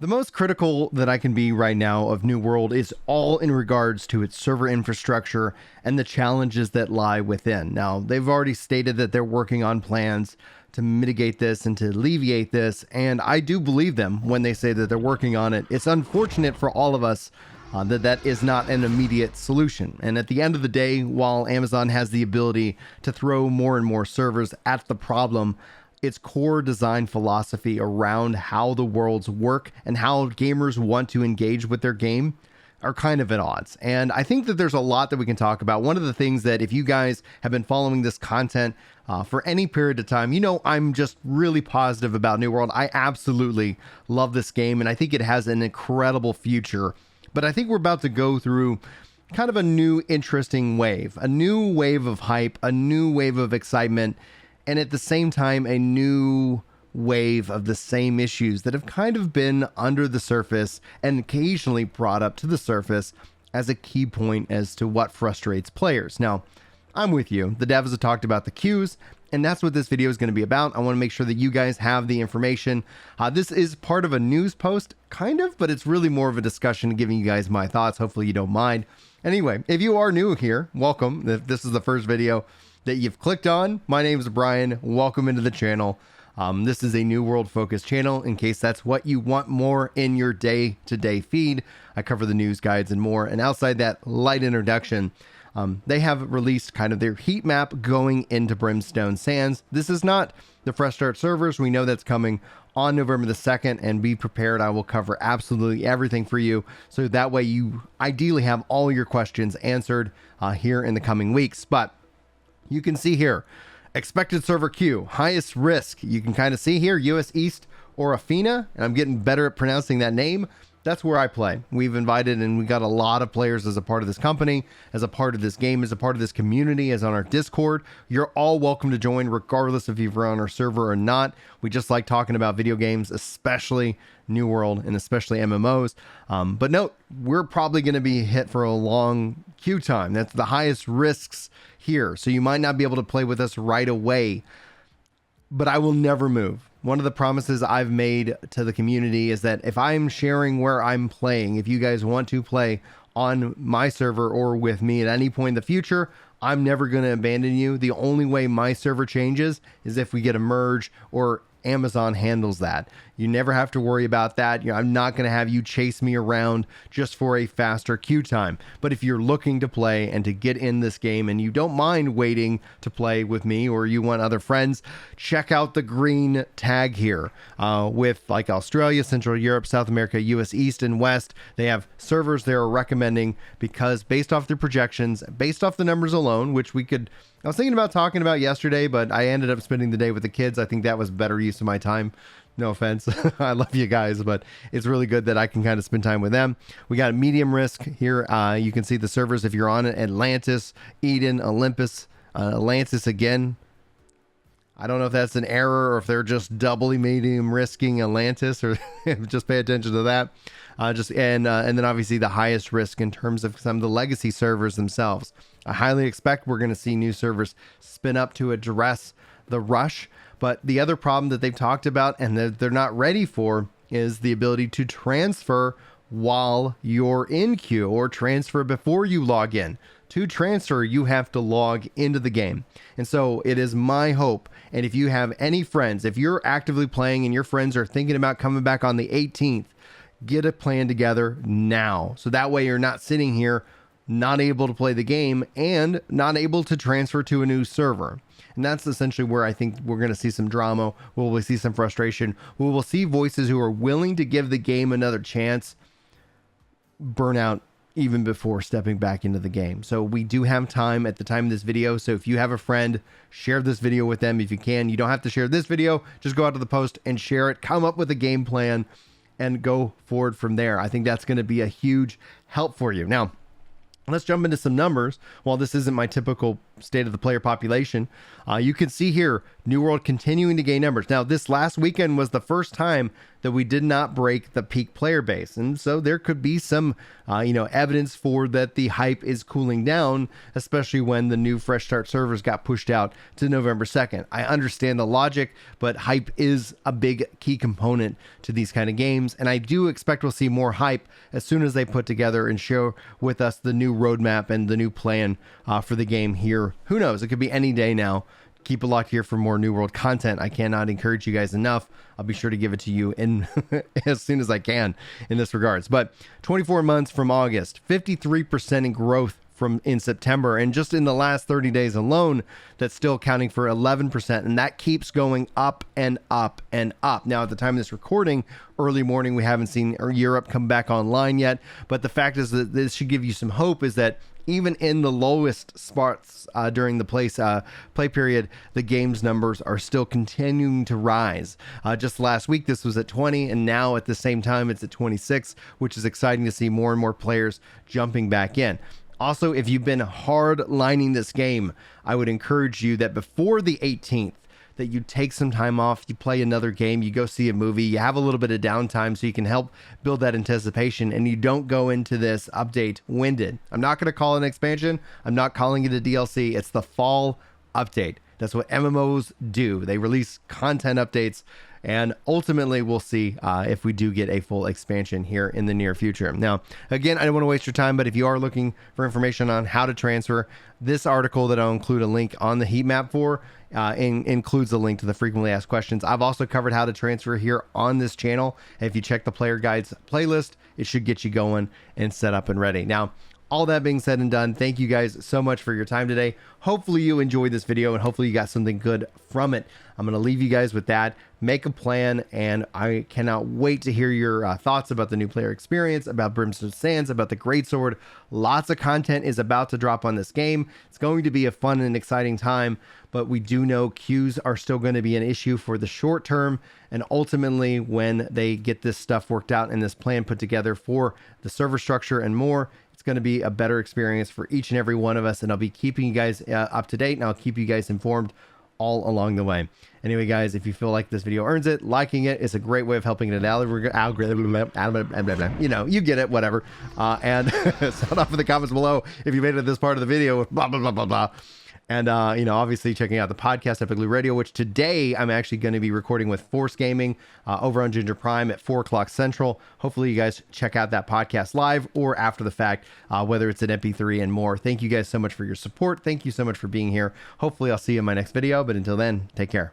The most critical that I can be right now of New World is all in regards to its server infrastructure and the challenges that lie within. Now, they've already stated that they're working on plans to mitigate this and to alleviate this, and I do believe them when they say that they're working on it. It's unfortunate for all of us that is not an immediate solution. And at the end of the day, while Amazon has the ability to throw more and more servers at the problem, its core design philosophy around how the worlds work and how gamers want to engage with their game are kind of at odds. And I think that there's a lot that we can talk about. One of the things that if you guys have been following this content for any period of time, you know I'm just really positive about New World. I absolutely love this game, and I think it has an incredible future. But I think we're about to go through kind of a new interesting wave, a new wave of hype, a new wave of excitement, and at the same time, a new wave of the same issues that have kind of been under the surface and occasionally brought up to the surface as a key point as to what frustrates players. Now, I'm with you. The devs have talked about the queues, and that's what this video is going to be about. I want to make sure that you guys have the information. This is part of a news post, kind of, but it's really more of a discussion, giving you guys my thoughts. Hopefully you don't mind. Anyway, if you are new here, welcome. If this is the first video that you've clicked on, my name is Brian. Welcome into the channel. This is a New World focused channel in case that's what you want more in your day-to-day feed. I cover the news, guides, and more. And outside that light introduction, they have released kind of their heat map going into Brimstone Sands. This is not the fresh start servers. We know that's coming on November the 2nd, and be prepared. I will cover absolutely everything for you, so that way you ideally have all your questions answered here in the coming weeks. But you can see here, expected server queue, highest risk. You can kind of see here, US East or Athena, and I'm getting better at pronouncing that name. That's where I play. We've invited, and we got a lot of players as a part of this company, as a part of this game, as a part of this community, as on our Discord. You're all welcome to join, regardless if you're on our server or not. We just like talking about video games, especially New World and especially MMOs. But note, we're probably going to be hit for a long queue time. That's the highest risks here. So you might not be able to play with us right away, but I will never move. One of the promises I've made to the community is that if I'm sharing where I'm playing, if you guys want to play on my server or with me at any point in the future, I'm never going to abandon you. The only way my server changes is if we get a merge or Amazon handles that. You never have to worry about that. I'm not going to have you chase me around just for a faster queue time. But if you're looking to play and to get in this game and you don't mind waiting to play with me, or you want other friends, check out the green tag here with like Australia, Central Europe, South America, US East and West. They have servers they're recommending because based off their projections, based off the numbers alone, which I was thinking about talking about yesterday, but I ended up spending the day with the kids. I think that was better use of my time. No offense. I love you guys, but it's really good that I can kind of spend time with them. We got medium risk here. You can see the servers if you're on it: Atlantis, Eden, Olympus, Atlantis again. I don't know if that's an error or if they're just doubly medium risking Atlantis, or just pay attention to that. And then obviously the highest risk in terms of some of the legacy servers themselves. I highly expect we're going to see new servers spin up to address the rush. But the other problem that they've talked about and that they're not ready for is the ability to transfer while you're in queue, or transfer before you log in. To transfer, you have to log into the game. And so it is my hope, and if you have any friends, if you're actively playing and your friends are thinking about coming back on the 18th, get a plan together now. So that way you're not sitting here not able to play the game and not able to transfer to a new server. And that's essentially where I think we're going to see some drama. We'll see some frustration. We will see voices who are willing to give the game another chance burn out even before stepping back into the game. So we do have time at the time of this video. So if you have a friend, share this video with them if you can. You don't have to share this video. Just go out to the post and share it. Come up with a game plan and go forward from there. I think that's going to be a huge help for you. Now, let's jump into some numbers. While this isn't my typical state of the player population, you can see here New World continuing to gain numbers. Now, this last weekend was the first time that we did not break the peak player base. And so there could be some, evidence for that the hype is cooling down, especially when the new Fresh Start servers got pushed out to November 2nd. I understand the logic, but hype is a big key component to these kind of games. And I do expect we'll see more hype as soon as they put together and share with us the new roadmap and the new plan for the game here. Who knows? It could be any day now. Keep it locked here for more New World content. I cannot encourage you guys enough. I'll be sure to give it to you in as soon as I can in this regards. But 24 months from August, 53% in growth in September, and just in the last 30 days alone, that's still accounting for 11%, and that keeps going up and up and up. Now, at the time of this recording, early morning, we haven't seen Europe come back online yet, but the fact is that this should give you some hope, is that even in the lowest spots during the play period, the game's numbers are still continuing to rise. Just last week, this was at 20, and now at the same time, it's at 26, which is exciting to see more and more players jumping back in. Also, if you've been hard lining this game, I would encourage you that before the 18th, that you take some time off, you play another game, you go see a movie, you have a little bit of downtime so you can help build that anticipation, and you don't go into this update winded. I'm not going to call it an expansion. I'm not calling it a DLC. It's the fall update. That's what MMOs do. They release content updates, and ultimately we'll see if we do get a full expansion here in the near future. Now, again, I don't want to waste your time, but if you are looking for information on how to transfer, this article that I'll include a link on the heat map for includes a link to the frequently asked questions. I've also covered how to transfer here on this channel. If you check the player guides playlist, it should get you going and set up and ready. Now, all that being said and done, thank you guys so much for your time today. Hopefully you enjoyed this video and hopefully you got something good from it. I'm going to leave you guys with that. Make a plan, and I cannot wait to hear your thoughts about the new player experience, about Brimstone Sands, about the Greatsword. Lots of content is about to drop on this game. It's going to be a fun and exciting time, but we do know queues are still going to be an issue for the short term, and ultimately when they get this stuff worked out and this plan put together for the server structure and more, it's going to be a better experience for each and every one of us, and I'll be keeping you guys up to date, and I'll keep you guys informed all along the way. Anyway, guys, if you feel like this video earns it, liking it is a great way of helping an algorithm. You know, you get it, whatever. And sound off in the comments below if you made it to this part of the video with blah, blah, blah, blah, blah. And, obviously checking out the podcast, Epic Blue Radio, which today I'm actually going to be recording with Force Gaming over on Ginger Prime at 4 o'clock Central. Hopefully you guys check out that podcast live or after the fact, whether it's at MP3 and more. Thank you guys so much for your support. Thank you so much for being here. Hopefully I'll see you in my next video. But until then, take care.